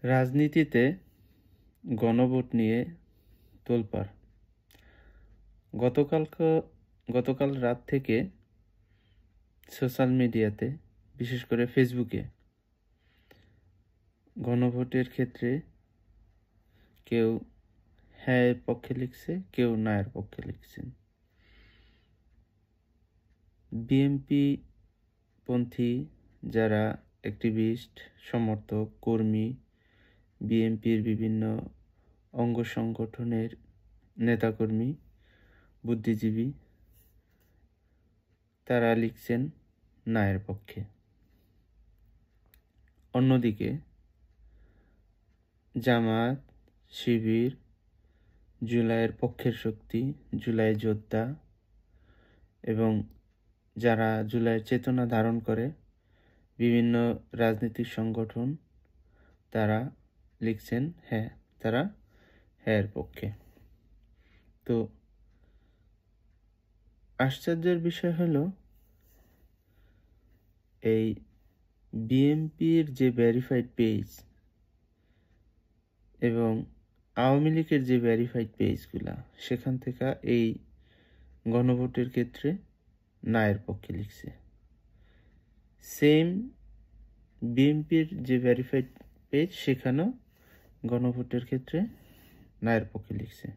রাজনীতিতে গণভোট নিয়ে তোলপাড়। গতকাল রাত থেকে সোশ্যাল মিডিয়াতে, বিশেষ করে ফেসবুকে, গণভোটের ক্ষেত্রে কেউ হ্যাঁ এর পক্ষে লিখছে, কেউ না এর পক্ষে লিখছেন। বিএনপি পন্থী যারা অ্যাক্টিভিস্ট, সমর্থক, কর্মী, বিএনপির বিভিন্ন অঙ্গ সংগঠনের নেতাকর্মী, বুদ্ধিজীবী, তারা লিখছেন না এর পক্ষে। অন্যদিকে জামাত, শিবির, জুলাইয়ের পক্ষের শক্তি, জুলাই যোদ্ধা এবং যারা জুলাইয়ের চেতনা ধারণ করে বিভিন্ন রাজনৈতিক সংগঠন, তারা লিখছেন হ্যাঁ, তারা হ্যাঁ এর পক্ষে। তো আশ্চর্যের বিষয় হলো, এই বিএনপির যে ভেরিফাইড পেজ এবং আওয়ামী লীগের যে ভেরিফাইড পেজগুলা, সেখান থেকে এই গণভোটের ক্ষেত্রে না এর পক্ষে লিখছে। সেম বিএনপির যে ভেরিফাইড পেজ, সেখানেও গণভোটের ক্ষেত্রে না এর পক্ষে লিখছে।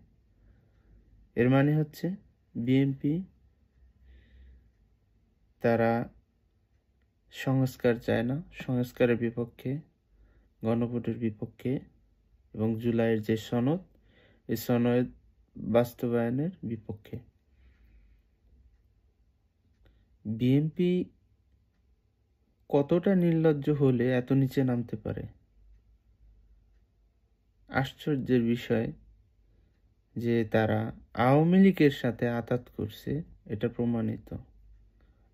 এর মানে হচ্ছে বিএনপি তারা সংস্কার চায় না, সংস্কারের বিপক্ষে, গণভোটের বিপক্ষে এবং জুলাইয়ের যে সনদ, এই সনদ বাস্তবায়নের বিপক্ষে। বিএনপি কতটা নির্লজ্জ হলে এত নিচে নামতে পারে? আশ্চর্যের বিষয় যে তারা আওয়ামী লীগের সাথে আঁতাত করছে, এটা প্রমাণিত।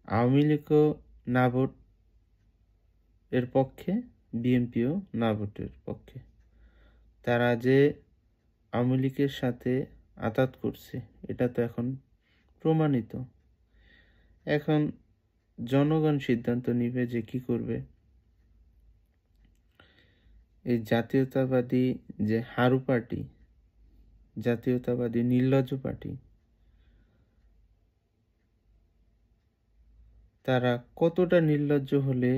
আওয়ামী লীগও না ভোট এর পক্ষে, বিএনপিও না ভোটের পক্ষে। তারা যে আওয়ামী লীগের সাথে আঁতাত করছে, এটা তো এখন প্রমাণিত। এখন জনগণ সিদ্ধান্ত নিবে যে কি করবে। এই জাতীয়তাবাদী যে হারু পার্টি, জাতীয়তাবাদী নির্লজ্জ পার্টি, তারা কতটা নির্লজ্জ হলে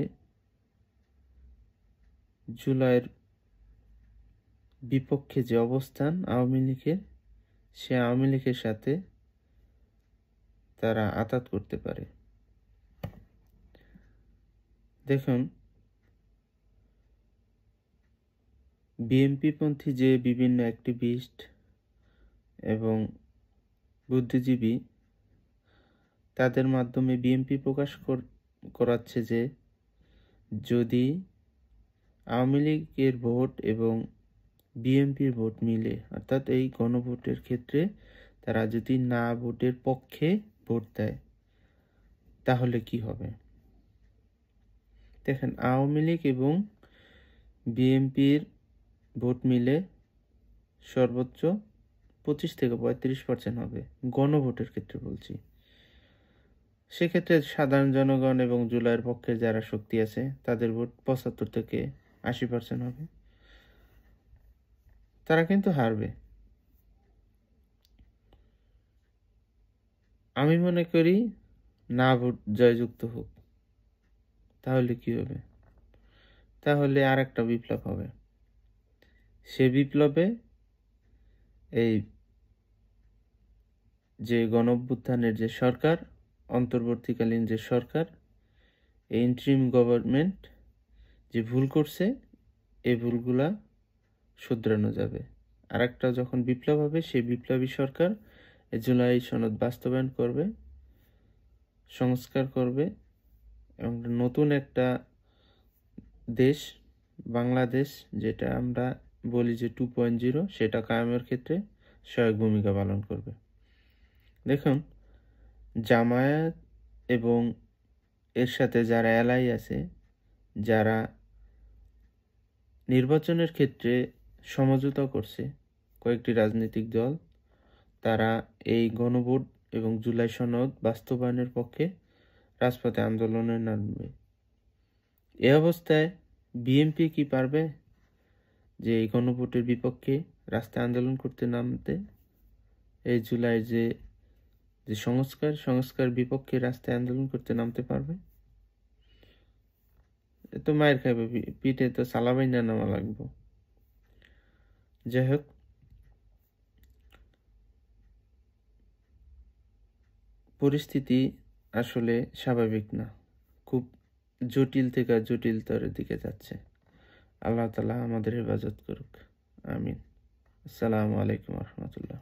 জুলাইয়ের বিপক্ষে যে অবস্থান আওয়ামী লীগের, সে আওয়ামী লীগের সাথে তারা আঁতাত করতে পারে। দেখুন, বিএনপিপন্থী যে বিভিন্ন অ্যাক্টিভিস্ট এবং বুদ্ধিজীবী, তাদের মাধ্যমে বিএনপি প্রকাশ করাচ্ছে যে যদি আওয়ামী লীগের ভোট এবং বিএনপির ভোট মিলে, অর্থাৎ এই গণভোটের ক্ষেত্রে তারা যদি না ভোটের পক্ষে ভোট দেয়, তাহলে কি হবে? দেখেন, আওয়ামী লীগ এবং বিএনপির ভোট মিলে সর্বোচ্চ 25 থেকে 35% হবে, গণভোটের ক্ষেত্রে বলছি। সেক্ষেত্রে সাধারণ জনগণ এবং জুলাইয়ের পক্ষে যারা শক্তি আছে, তাদের ভোট 75 থেকে 80% হবে। তারা কিন্তু হারবে। আমি মনে করি না ভোট জয়যুক্ত হোক। তাহলে কি হবে? তাহলে আর একটা বিপ্লব হবে। সে বিপ্লবে এই যে গণঅভ্যুত্থানের যে সরকার, অন্তর্বর্তীকালীন যে সরকার, এই ইন্টারিম গভর্নমেন্ট যে ভুল করছে, এই ভুলগুলা শুধরানো যাবে। আর একটা যখন বিপ্লব হবে, সেই বিপ্লবী সরকার জুলাই সনদ বাস্তবায়ন করবে, সংস্কার করবে এবং নতুন একটা দেশ, বাংলাদেশ, যেটা আমরা বলি যে 2.0, সেটা কায়েমের ক্ষেত্রে সহায়ক ভূমিকা পালন করবে। দেখুন, জামায়াত এবং এর সাথে যারা এলাই আছে, যারা নির্বাচনের ক্ষেত্রে সমঝোতা করছে, কয়েকটি রাজনৈতিক দল, তারা এই গণভোট এবং জুলাই সনদ বাস্তবায়নের পক্ষে রাজপথে আন্দোলনে নামবে। এ অবস্থায় বিএনপি কি পারবে? যে এই গণভোটের বিপক্ষে রাস্তায় আন্দোলন করতে নামতে, এই জুলাইয়ের যে সংস্কার বিপক্ষে রাস্তায় আন্দোলন করতে নামতে পারবে। এ তো মায়ের খাইবে, পিঠে তো সালাবাই না নামা লাগবো। যাই হোক, পরিস্থিতি আসলে স্বাভাবিক না, খুব জটিল থেকে জটিলতর দিকে যাচ্ছে। আল্লাহ তাআলা আমাদের হেফাজত করুক, আমিন। আসসালামু আলাইকুম রহমতুল্লাহ।